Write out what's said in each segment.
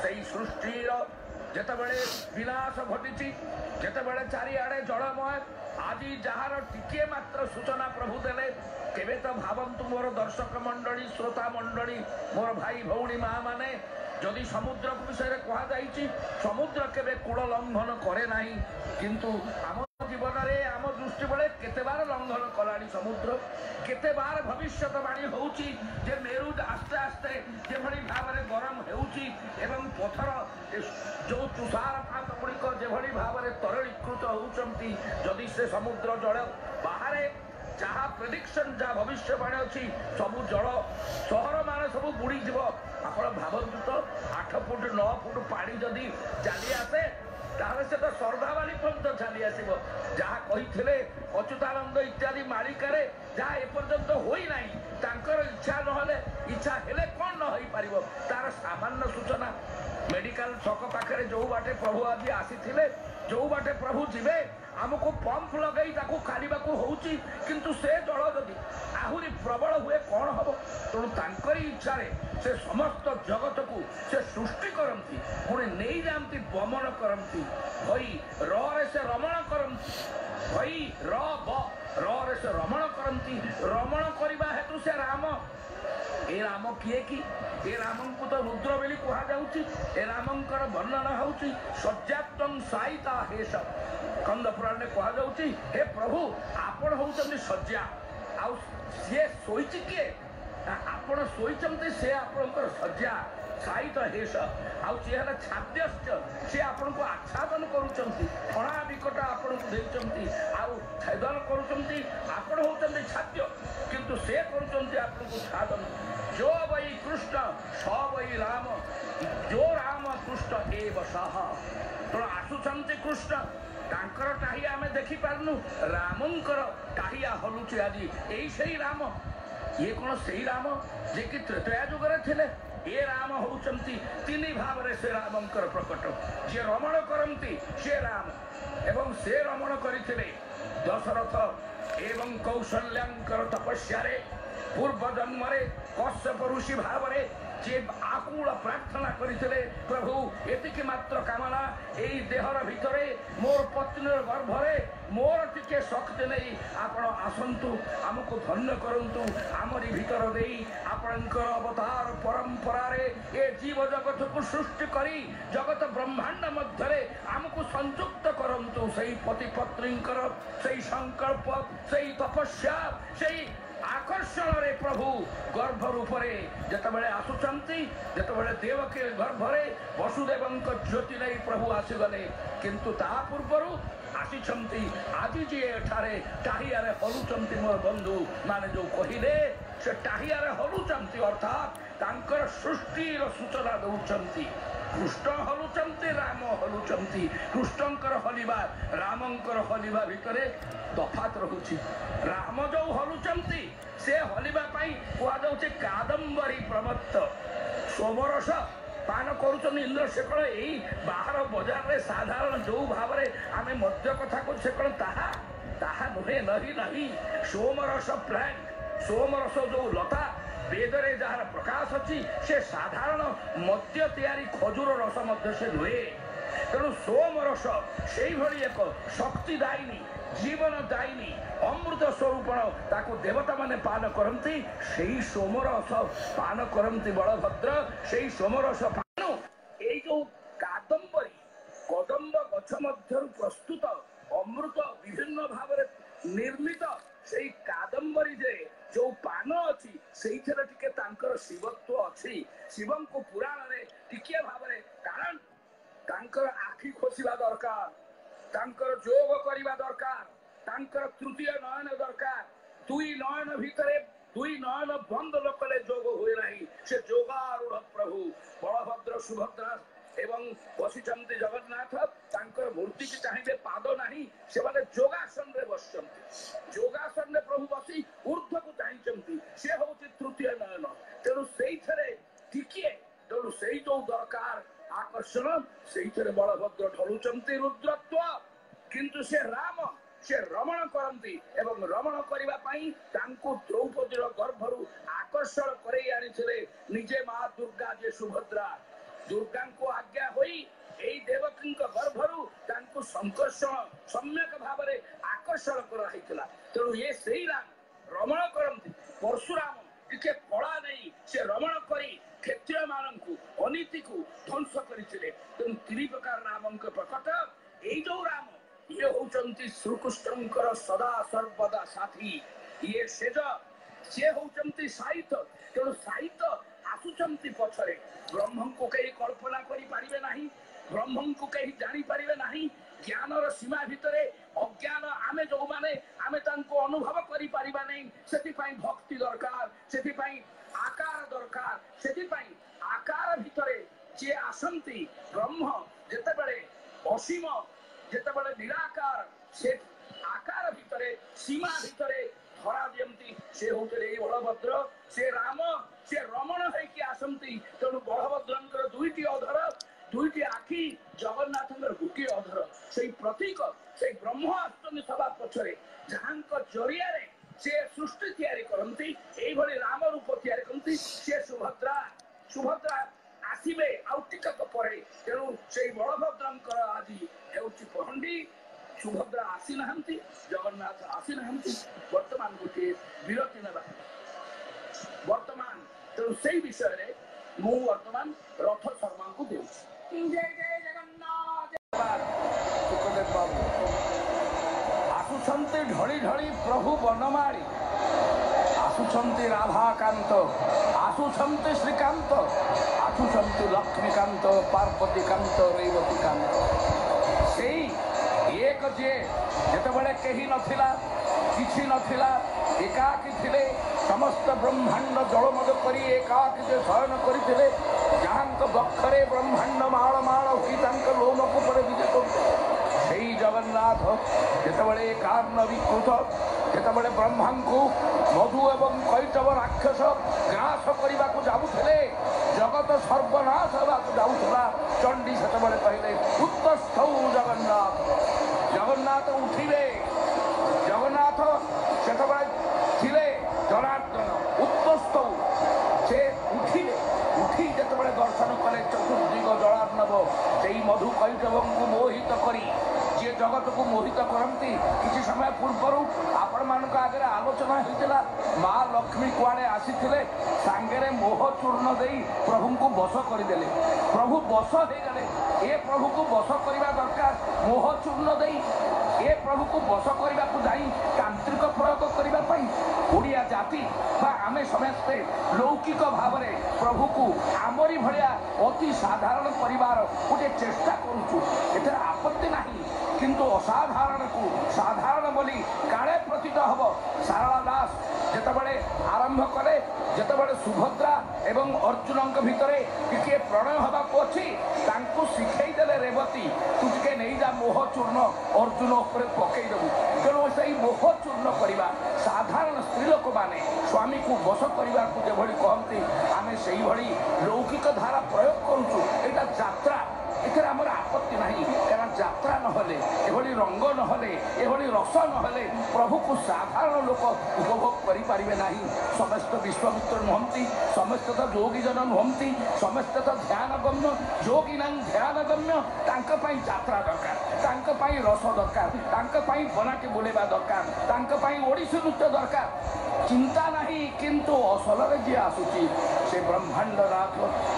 सेई सृष्टिर जेतेबेले विनाश घटी जेतेबेले चारिआडे जलमय आज जार टिके मात्र सूचना प्रभु देले केबे तो भावंतु मोर दर्शक मंडली श्रोता मंडली मोर भाई भौणी माँ माने जदि समुद्र विषय कहुई समुद्र केबे कूल लंघन करे नाही किंतु आम जीवन में आम दृष्टि बेले केते बार लंघन कलानी समुद्र केते बार भविष्यवाणी होउची जे मेरु आस्ते आस्ते जे भली भाव में गरम होउची एवं पथर जो तुषारपात गुड़िक जे भली भाव में तरलीकृत होउचंती जदि से समुद्र जल बाहर जहाँ प्रेडिक्शन जहाँ भविष्यवाणी अच्छी सबू जल सहर मान सब बुड़ी जीव आप भावतु तो 8 फुट 9 फुट पानी जदि चली आसे ताहले से तो श्रद्धावाली पर्यंत चली आसब जहाँ कही अच्युतानंद इत्यादि मालिकारे जहाँ एपर्यंत होई नाही तांकर इच्छा नहले इच्छा हेले कौन न होई पारिबो तार सामान्य सूचना मेडिकल छक पाखे जो बाटे प्रभु आज आसी जो बाटे प्रभु जीवे आमको पंप लगे खाली होउची किंतु से जल जदि आहुरी प्रबल हुए कौन हम तेणु तांकरी इच्छा से समस्त जगत को से सृष्टि करती पुणी नहीं जाती बमन करती भई रे से रमण करती भई रे से रमण करती रमण करने हेतु से राम ए राम किए कि ए राम को तो रुद्र बेली कहा जाउची ए रामंकर वर्णना होउची सज्जात्वं साइता हेश कंद पुराण में कहा जाउची हे प्रभु आपण होउचंदी सज्जा आ से सोईची के आपण सोईचंती से आपणकर सज्जा साइट हेश आउ चेहरा छाद्यश्च से आपण को आच्छादन करूचंती फणा विकट आपण को देचंती आउ छेदन करूचंती आपण होउचंदी छाद्य किंतु से करूचंती आपण को छादन जो वही कृष्ण स वही राम जो राम कृष्ण एव सह तो आसुचंती कृष्ण तांकर टाहिया आमे देखि पारनु रामंकर टाहिया हलुचे आज एई सेई राम ये कौन से राम जे कि त्रेतया जुगरे थिले ए राम होउचंती तीन भाव रे से रामंकर प्रकट जे रमण करंती से राम एवं से रमण करिथिले दशरथ एवं कौशल्यांकर तपस्या रे पूर्व जन्म रे कश्यप ऋषि भाव रे जे आकुल प्रार्थना करथिले प्रभु एतिके मात्र कामना एई देहर भितरे मोर पत्नीर गर्भरे मोर टिके शक्ति नहीं आपण आसंतु आमको धन्य करंतु आमरी भीतर देई आपणकर अवतार परंपरा रे ए जीव जगत को सृष्टि करी जगत ब्रह्मांड मध्य रे आमको संयुक्त करंतु सही पति पत्नीकर सही संकल्प सही तपस्या सही आकर्षण रे प्रभु गर्भ रूप रे जतबेले आसुचंती जतबेले देवकी गर्भ रे वसुदेवंक ज्योति नहीं प्रभु आसीगले किंतु ता पूर्वरु आसीचंती आज जी एठारे टाहिया रे हलुचंती मोर बंधु माने जो कहिले से टाहिया रे हलुचंती अर्थात तांकर सृष्टिर सूचना दउचंती कृष्ण हलुचंती राम हलुचंती कृष्णंकर हलिबा रामंकर हलिबा भितरे तफात रहुची राम जो हलुचंती से हलिबा पाई कुआ जाउची कादंबरी प्रमत्त सोमरस पान करुचन इंद्र शेखर यही बाहर बजार रे साधारण जो भाव रे आमे मध्य कथा को शेखर ताहा ताहा नुहे नहीं सोमरस प्लांट सोमरस जो लता वेदरे जार प्रकाश अच्छी से साधारण मद्य तैयारी खजूर रस मध्य से नुहे तेणु सोमरस से एक शक्तिदायिनी जीवनदायिनी अमृत स्वरूपण ताको देवता माने पान करती से सोमरस पान करती बलभद्र से सोमरस पान ये जो कादंबरी कदम्ब गछ मध्य प्रस्तुत अमृत विभिन्न भाव निर्मित से कादंबरी जे जो पान अच्छी से तांकर शिवत्व अच्छी शिवं को पुराण रे टिके भाव कारण तांकर आखि खोसिबा दरकार तांकर जोग करिबा दरकार तांकर तृतीय नयन दरकार दुई नयन भितरे दुई नयन बंद लोकले जोग हुए नहीं से जोगारूढ़ प्रभु बलभद्र सुभद्रा एवं बसिचंती जगन्नाथ तांकर मूर्ति की चाहिए पाद नहीं से माने जोगासन रे बसचंती जोगासन रे प्रभु बसी ऊर्ध्व को चाहिचंती से होची तृतीय नयन तेणु सेई थरे टिके तेणु सेई जो दरकार आकर्षण सेई थरे बलभद्र ढलुचंती रुद्रत्व किंतु से राम से रमण करती एवं रमण करने पाई तांको द्रौपदीर गर्भरु आकर्षण करे आनिथिले निजे मां दुर्गा जे सुभद्रा ଦୁର୍ଗାଙ୍କୁ ଆଜ୍ଞା ହୋଇ ଏଇ ଦେବକୀଙ୍କ ଗର୍ଭରୁ ତାଙ୍କୁ ସଂକର୍ଷଣ ସମ୍ୟକ ଭାବରେ ଆକର୍ଷଣ କରାହେଇଥିଲା। ତେଣୁ ଏ ସେଇ ରାମ ରମଣ କରନ୍ତି। ପରଶୁରାମ ଟିକେ ଫଳା ନେଇ ସେ ରମଣ କରି କ୍ଷତ୍ରିୟ ମାନଙ୍କୁ ଅନୀତିକୁ ଧ୍ୱଂସ କରିଥିଲେ। ତେଣୁ ତିନି ପ୍ରକାର ରାମଙ୍କ ପ୍ରକଟ। ଏଇ ଯୋଉ ରାମ ଇଏ ହଉଛନ୍ତି ଶ୍ରୀକୃଷ୍ଣଙ୍କର ସଦା ସର୍ବଦା ସାଥୀ। ଇଏ ସେଜ, ସିଏ ହଉଛନ୍ତି ସାହିତ୍ୟ। ତେଣୁ ସାହିତ୍ୟ ଆସୁଛନ୍ତି ପଛରେ। ବ୍ରହ୍ମଙ୍କୁ କେହି କଳ୍ପନା କରିପାରିବେ ନାହିଁ, ବ୍ରହ୍ମଙ୍କୁ କେହି ଜାଣିପାରିବେ ନାହିଁ। ଜ୍ଞାନର ସୀମା ଭିତରେ ଅଜ୍ଞାନ ଆମେ ଯୋଉମାନେ ଆମେ ତାଙ୍କୁ ଅନୁଭବ କରିପାରିବା ନାହିଁ। ସେଥିପାଇଁ ଭକ୍ତି ଦରକାର, ସେଥିପାଇଁ ଆକାର ଦରକାର। ସେଥିପାଇଁ ଆକାର ଭିତରେ ଯିଏ ଆସନ୍ତି ବ୍ରହ୍ମ ଯେତେବେଳେ ଅସୀମ, ଯେତେବେଳେ ନିରାକାର, ସେ ଆକାର ଭିତରେ ସୀମା ଭିତରେ ଧରା ଦିଅନ୍ତି। ସେ ହଉଥିଲେ ଏଇ ବଳଭଦ୍ର, ସେ ରାମ, ସେ ରମଣ ହେଇକି ଆସନ୍ତି। ତେଣୁ ବଳଭଦ୍ରଙ୍କର ଦୁଇଟି ଅଧର, ଦୁଇଟି ଆଖି, ଜଗନ୍ନାଥଙ୍କର ଗୋଟିଏ ଅଧର। ସେଇ ପ୍ରତୀକ, ସେଇ ବ୍ରହ୍ମ ଆସୁଛନ୍ତି ସଭା ପଛରେ, ଯାହାଙ୍କ ଜରିଆରେ ସେ ସୃଷ୍ଟି ତିଆରି କରନ୍ତି। ଏଇଭଳି ରାମ ରୂପ ତିଆରି କରନ୍ତି। ସେ ସୁଭଦ୍ରା, ସୁଭଦ୍ରା ଆସିବେ ଆଉ ଟିକକ ପରେ। ତେଣୁ ସେଇ ବଳଭଦ୍ରଙ୍କର ଆଜି ହେଉଛି ପହଣ୍ଡି। ସୁଭଦ୍ରା ଆସିନାହାନ୍ତି, ଜଗନ୍ନାଥ ଆସିନାହାନ୍ତି। ବର୍ତ୍ତମାନ ଗୋଟିଏ ବିରତି ନେବା ବର୍ତ୍ତମାନ। ତେଣୁ ସେଇ ବିଷୟରେ ମୁଁ ବର୍ତ୍ତମାନ ରଥ ଶର୍ମାଙ୍କୁ ଦେଉଛି। ଜୟ ଜୟ ଜଗନ୍ନାଥ। ସୁଖଦେବ ବାବୁ ଆସୁଛନ୍ତି ଢଳି ଢଳି ପ୍ରଭୁ ବନମାଳୀ, ଆସୁଛନ୍ତି ରାଧାକାନ୍ତ, ଆସୁଛନ୍ତି ଶ୍ରୀକାନ୍ତ, ଆସୁଛନ୍ତି ଲକ୍ଷ୍ମୀକାନ୍ତ, ପାର୍ବତୀକାନ୍ତ, ରେବତୀକାନ୍ତ। ସେଇ ଏକ ଯିଏ ଯେତେବେଳେ କେହି ନଥିଲା, କିଛି ନଥିଲା, ଏକାକୀ ଥିଲେ, ସମସ୍ତ ବ୍ରହ୍ମାଣ୍ଡ ଜଳମଦ କରି ଏକାକୀ ଯେ ଶୟନ କରିଥିଲେ, ଯାହାଙ୍କ ବକ୍ଷରେ ବ୍ରହ୍ମାଣ୍ଡ ମାଳ ମାଳ ହୋଇ ତାଙ୍କ ଲୋମକୂପରେ ବିଜେ କରୁଥିଲେ, ସେଇ ଜଗନ୍ନାଥ ଯେତେବେଳେ ଏକାର୍ଣ୍ଣ ବିକୃତ, ଯେତେବେଳେ ବ୍ରହ୍ମାଙ୍କୁ ମଧୁ ଏବଂ କୈଟବ ରାକ୍ଷସ ଗ୍ରାସ କରିବାକୁ ଯାଉଥିଲେ, ଜଗତ ସର୍ବନାଶ ହେବାକୁ ଯାଉଥିଲା, ଚଣ୍ଡୀ ସେତେବେଳେ କହିଲେ ଉତ୍ତସ୍ଥୌ ଜଗନ୍ନାଥ। ଜଗନ୍ନାଥ ଉଠିବେ। ଜଗନ୍ନାଥ ସେତେବେଳେ ଥିଲେ ଜନାର୍ଦ୍ଦନ, ଉତ୍ତସ୍ଥୌ, ସେ ଉଠିଲେ। ଉଠି ଯେତେବେଳେ ଦର୍ଶନ କଲେ ଚତୁର୍ଦିଗ ଜଳାର୍ଣ୍ଣବ, ସେଇ ମଧୁ କୈଟବଙ୍କୁ ମୋହିତ କରି ଯିଏ ଜଗତକୁ ମୋହିତ କରନ୍ତି। କିଛି ସମୟ ପୂର୍ବରୁ ଆପଣମାନଙ୍କ ଆଗରେ ଆଲୋଚନା ହେଇଥିଲା, ମା ଲକ୍ଷ୍ମୀ କୁଆଡ଼େ ଆସିଥିଲେ, ସାଙ୍ଗରେ ମୋହ ଚୂର୍ଣ୍ଣ ଦେଇ ପ୍ରଭୁଙ୍କୁ ବଶ କରିଦେଲେ। ପ୍ରଭୁ ବଶ ହେଇଗଲେ। ଏ ପ୍ରଭୁକୁ ବଶ କରିବା ଦରକାର ମୋହ ଚୂର୍ଣ୍ଣ ଦେଇ। ଏ ପ୍ରଭୁକୁ ବଶ କରିବାକୁ ଯାଇ ତାନ୍ତ୍ରିକ ପ୍ରୟୋଗ କରିବା ପାଇଁ ଓଡ଼ିଆ ଜାତି ବା ଆମେ ସମସ୍ତେ ଲୌକିକ ଭାବରେ ପ୍ରଭୁକୁ ଆମରି ଭଳିଆ ଅତି ସାଧାରଣ କରିବାର ଗୋଟେ ଚେଷ୍ଟା କରୁଛୁ। ଏଥିରେ ଆପତ୍ତି ନାହିଁ, କିନ୍ତୁ ଅସାଧାରଣକୁ ସାଧାରଣ ବୋଲି କାଳେ ପ୍ରତୀତ ହେବ। ସାରଳା ଦାସ ଯେତେବେଳେ ଆରମ୍ଭ କଲେ, ଯେତେବେଳେ ସୁଭଦ୍ରା ଏବଂ ଅର୍ଜୁନଙ୍କ ଭିତରେ ଟିକିଏ ପ୍ରଣୟ ହେବାକୁ ଅଛି, ତାଙ୍କୁ ଶିଖେଇ ଦେଲେ ରେବତୀ, ତୁ ଟିକେ ନେଇଯା ମୋହ ଚୂର୍ଣ୍ଣ ଅର୍ଜୁନ ଉପରେ ପକେଇଦେବୁ। ତେଣୁ ସେଇ ମୋହ ଚୂର୍ଣ୍ଣ କରିବା, ସାଧାରଣ ସ୍ତ୍ରୀ ଲୋକମାନେ ସ୍ୱାମୀକୁ ବଶ କରିବାକୁ ଯେଭଳି କହନ୍ତି, ଆମେ ସେଇଭଳି ଲୌକିକ ଧାରା ପ୍ରୟୋଗ କରୁଛୁ। ଏଇଟା ଯାତ୍ରା, ଏଥିରେ ଆମର ଆପତ୍ତି ନାହିଁ। କାରଣ ଯାତ୍ରା ନହେଲେ, ଏଭଳି ରଙ୍ଗ ନହେଲେ, ଏଭଳି ରସ ନହେଲେ ପ୍ରଭୁକୁ ସାଧାରଣ ଲୋକ ଉପଭୋଗ କରିପାରିବେ ନାହିଁ। ସମସ୍ତେ ବିଶ୍ୱମିତ୍ର ନୁହନ୍ତି, ସମସ୍ତେ ତ ଯୋଗୀଜନ ନୁହନ୍ତି, ସମସ୍ତେ ତ ଧ୍ୟାନଗମ୍ୟ। ଯୋଗୀନାଂ ଧ୍ୟାନଗମ୍ୟ, ତାଙ୍କ ପାଇଁ ଯାତ୍ରା ଦରକାର, ତାଙ୍କ ପାଇଁ ରସ ଦରକାର, ତାଙ୍କ ପାଇଁ ବନାଟି ବୁଲେଇବା ଦରକାର, ତାଙ୍କ ପାଇଁ ଓଡ଼ିଶୀ ନୃତ୍ୟ ଦରକାର। ଚିନ୍ତା ନାହିଁ, କିନ୍ତୁ ଅସଲରେ ଯିଏ ଆସୁଛି ସେ ବ୍ରହ୍ମାଣ୍ଡନାଥ,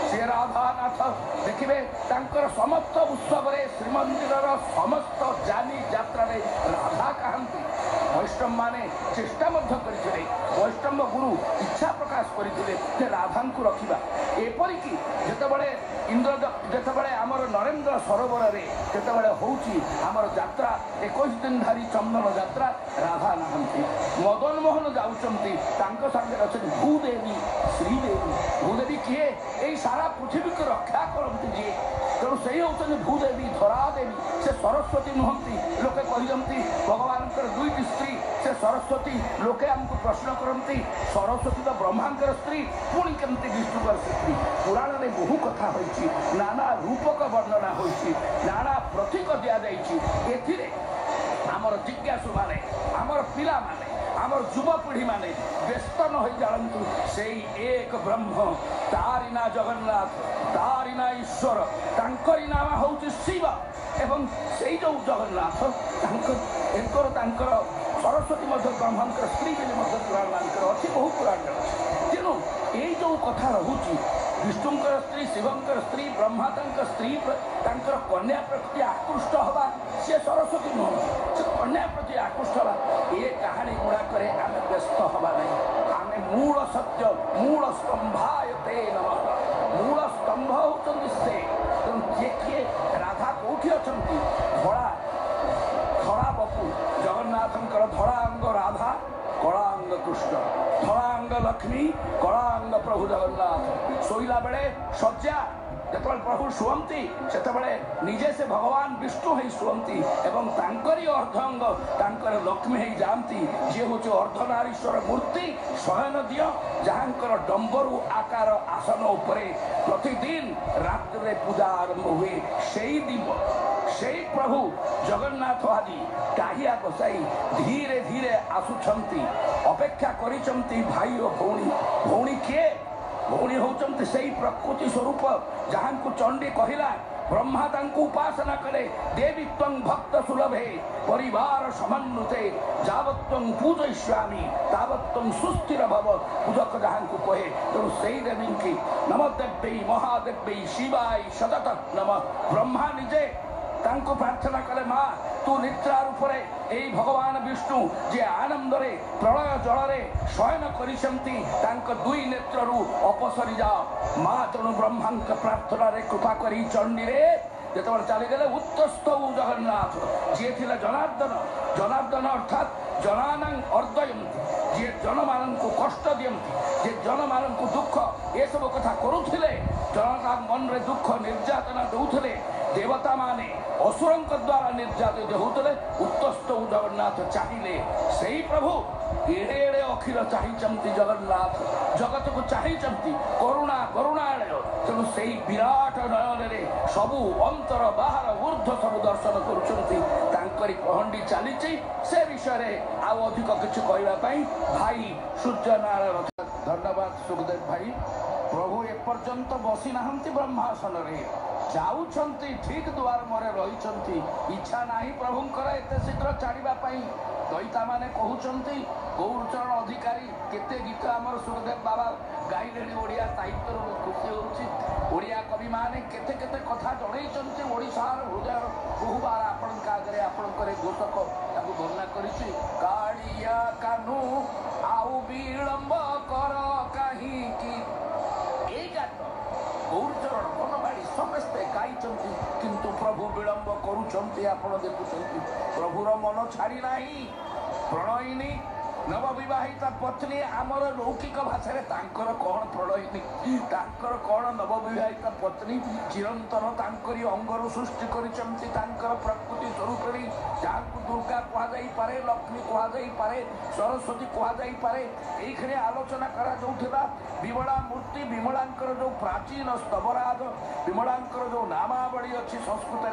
ସେ ରାଧାନାଥ। ଦେଖିବେ ତାଙ୍କର ସମସ୍ତ ଉତ୍ସବରେ, ଶ୍ରୀମନ୍ଦିରର ସମସ୍ତ ଯାନି ଯାତ୍ରାରେ ରାଧା କାହାନ୍ତି। ବୈଷ୍ଣବମାନେ ଚେଷ୍ଟା ମଧ୍ୟ କରିଥିଲେ, ବୈଷ୍ଣବ ଗୁରୁ ଇଚ୍ଛା ପ୍ରକାଶ କରିଥିଲେ ଯେ ରାଧାଙ୍କୁ ରଖିବା। ଏପରିକି ଯେତେବେଳେ ଯେତେବେଳେ ଆମର ନରେନ୍ଦ୍ର ସରୋବରରେ ଯେତେବେଳେ ହେଉଛି ଆମର ଯାତ୍ରା, 21 ଦିନ ଧରି ଚନ୍ଦନ ଯାତ୍ରା, ରାଧା ନାହାନ୍ତି। ମଦନ ମୋହନ ଯାଉଛନ୍ତି, ତାଙ୍କ ସାଙ୍ଗରେ ଅଛନ୍ତି ଭୂଦେବୀ, ଶ୍ରୀଦେବୀ। ଭୂଦେବୀ କିଏ? ଏଇ ସାରା ପୃଥିବୀକୁ ରକ୍ଷା କରନ୍ତି ଯିଏ। ତେଣୁ ସେଇ ହେଉଛନ୍ତି ଭୂଦେବୀ, ଧରାଦେବୀ। ସେ ସରସ୍ୱତୀ ନୁହନ୍ତି। ଲୋକେ କହିଛନ୍ତି ଭଗବାନଙ୍କର ଦୁଇଟି ସ୍ତ୍ରୀ, ସେ ସରସ୍ୱତୀ। ଲୋକେ ଆମକୁ ପ୍ରଶ୍ନ କରନ୍ତି, ସରସ୍ୱତୀ ତ ବ୍ରହ୍ମାଙ୍କର ସ୍ତ୍ରୀ, ପୁଣି କେମିତି ବିଷ୍ଣୁଙ୍କର ସ୍ତ୍ରୀ? ପୁରାଣରେ ବହୁ କଥା ହୋଇଛି, ନାନା ରୂପକ ବର୍ଣ୍ଣନା ହୋଇଛି, ନାନା ପ୍ରତୀକ ଦିଆଯାଇଛି। ଏଥିରେ ଆମର ଜିଜ୍ଞାସୁମାନେ, ଆମର ପିଲାମାନେ, ଆମର युवपीढ़ी माने व्यस्त न हो जातु से एक ब्रह्म तारी ना जगन्नाथ तारी ना ईश्वर तांकरी नाम हूँ शिव एवं से जो जगन्नाथ सरस्वती ब्रह्मांकर स्त्री पुराण अच्छी बहु पुराण तेणु ये जो कथा रोचे विष्णुंकर स्त्री शिवंकर स्त्री ब्रह्मा स्त्री कन्या प्रति आकृष्ट हवा सी सरस्वती नुह से कन्या प्रति आकृष्ट हवा ये कहानी गुड़ाक आम व्यस्त हवा नहीं आम मूल सत्य मूल स्तंभायते नम मूल स्तंभ होती से किए किए राधा कौटी अच्छा धड़ा धड़ा बपु जगन्नाथंकर धड़ा अंग राधा कला अंग कृष्ण धड़ा अंग लक्ष्मी कला अंग प्रभु जगन्नाथ शोला बेले शज्जा जो प्रभु शुअंती से निजे से भगवान विष्णु ही शुअंती एवं तांकरी अर्धअंग तांकर लक्ष्मी ही जाती जी हूँ अर्धनारीश्वर मूर्ति शयन दिय जहाँकर डंबरू आकार आसन उपरे प्रतिदिन रात पूजा आरंभ हुए से दिन से प्रभु जगन्नाथ आदि काहिया बसाई धीरे धीरे आसुंच अपेक्षा करिसंती भाई और भौणी भौणी किए भौणी होचंती सेई प्रकृति स्वरूप जहाँ को चंडी कहला ब्रह्मा तांको उपासना करे देवी त्वं भक्त सुलभे परिवार समन्विते जावत्वं पूजयिष्यामि तावत्वं सुस्थिर भव पूजक जहाँ को कहे तेणु से देवी की नम देव्यै महादेव्यै शिवाय सतत नम ब्रह्मा निजे तांको प्रार्थना कले माँ तू निद्रा रूपरे एई भगवान विष्णु जे आनंद रे प्रलय जल रे शयन करिसंती तांको दुई नेत्रु अपसरी जाओ माँ तेणु ब्रह्मा प्रार्थना रे कृपा करी चंडी रे जो चलीगले उत्तस्त जगन्नाथ जी थे जनार्दन जनार्दन अर्थात जनानां अर्दयंती जी जन मान कष्ट दियंती जे जन मान दुख ये सब कथा करुले जन मन रे दुख निर्यातना दौले देवता माने असुरं द्वारा निर्यातित होते उत्तस्त जगन्नाथ चाहिए से प्रभु एड़े एड़े अखिल चाहिए जगन्नाथ जगत को चाहिए करुणा करुणालय तेणु से विराट नयन सबू अंतर बाहर ऊर्ध्व सब दर्शन करी पहंडी चली से विषय आउ अधिक किसी कहवाई भाई सूर्यनारायण धन्यवाद सुखदेव भाई प्रभु एपर्यंत बसी ना ब्रह्मासन जाऊँगी ठीक द्वार मरे रही इच्छा नहीं प्रभुंकर एत शीघ्र छाड़ापी दईता मैंने कहते गौरचरण अधिकारी केते गीत आमर सुखदेव बाबा गाइले ओडिया साहित्य खुशी होड़िया कवि मैंने केते केते कथा जनईं ओडार हृदय बहु बार आपण आगे आपणकर घोषक वर्णना करी कालिया कानू आउ विलंब कर कहीं गौरचरण बनवाड़ी समस्ते गाई किंतु प्रभु विलंब करुँच देखुं प्रभुर मन छाड़ी ना प्रणयिनी नवविवाहिता पत्नी आमर लौकिक भाषा कौन प्रणयिनी कौन नवविवाहिता पत्नी चिरंतन तांकरी अंगर सृष्टि कर प्रकृति स्वरूप जहाँ को दुर्गा कहुपे लक्ष्मी कहुपे सरस्वती कहुपे ये आलोचना करा विमला मूर्ति विमलांकर जो प्राचीन स्तवराज विमलांकर जो नामावली अच्छी संस्कृत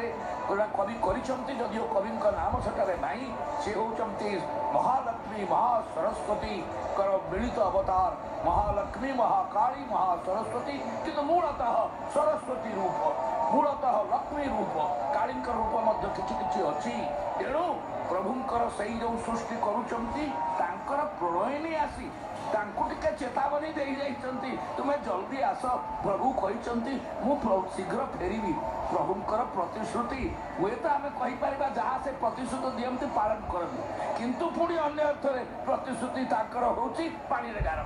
कवि करियो कवि नाम सेठारे नहीं से होती महालक्ष्मी महासरस्वती कर मिलित अवतार महालक्ष्मी महाकाली महासरस्वती किंतु मूलतः सरस्वती रूप मूलतः लक्ष्मी रूप काली रूप कि अच्छी तेणु प्रभुंकर से जो सृष्टि कर प्रणयिनी आसी टे चेतावनी दे जाती तुम्हें जल्दी आस प्रभु कहते शीघ्र फेरी प्रभुंकर प्रतिश्रुति हुए तो आम कहीपर जहाँ से प्रतिश्रुति दिखती पालन करती किंतु पुणी अन्य अर्थରେ प्रतिश्रुति ताकर होची पानी रे गार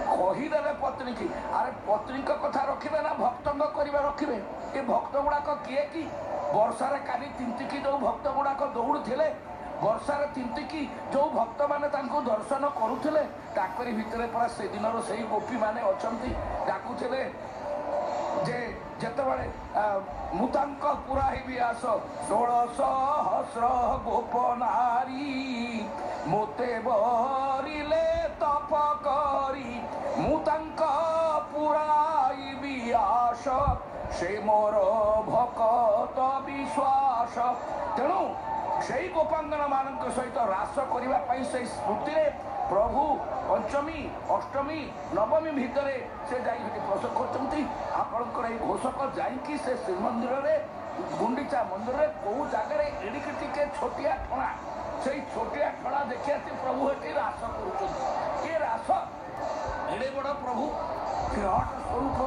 कहीदेवे पत्नी की अरे पत्नी कथा रखिए ना भक्तंग करवा रखिए ये भक्त गुड़ाक किए कि वर्षार काली तिंतिकी जो भक्त गुड़ाक दौड़ुले वर्षार तिंतिकी जो भक्त मैंने दर्शन करुले ताकरी भितर परा से दिन से गोपी मैंने अच्छा डाकुले जे जेतबे मुतांक पुराही आस 16 गोप नारी मोते बरिले तप करी मुतांक पुराही आस से मोर भकत विश्वास तेणु से गोपांगन मान सहित रास करने से स्मृति प्रभु पंचमी अष्टमी नवमी भितर से जाइए प्रसव करते आपणकर ये घोषक जाइकी से श्रीमंदिर में गुंडीचा मंदिर में कौ जगार एड़िक टिके छोटिया ठणा से छोटिया ठणा देखिए प्रभु ये रास कर रास एड़े बड़ प्रभु विराट स्वरूप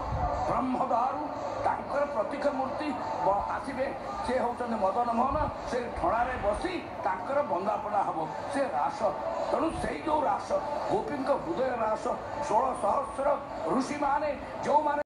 ब्रह्मदारु तांकर प्रतीक मूर्ति आसवे से होते मदन मोहन से ठणारे बसी तांकर बंदापना हम से रास तेणु से जो रास गोपी हृदय रास 16 सहस्र ऋषि माने जो माने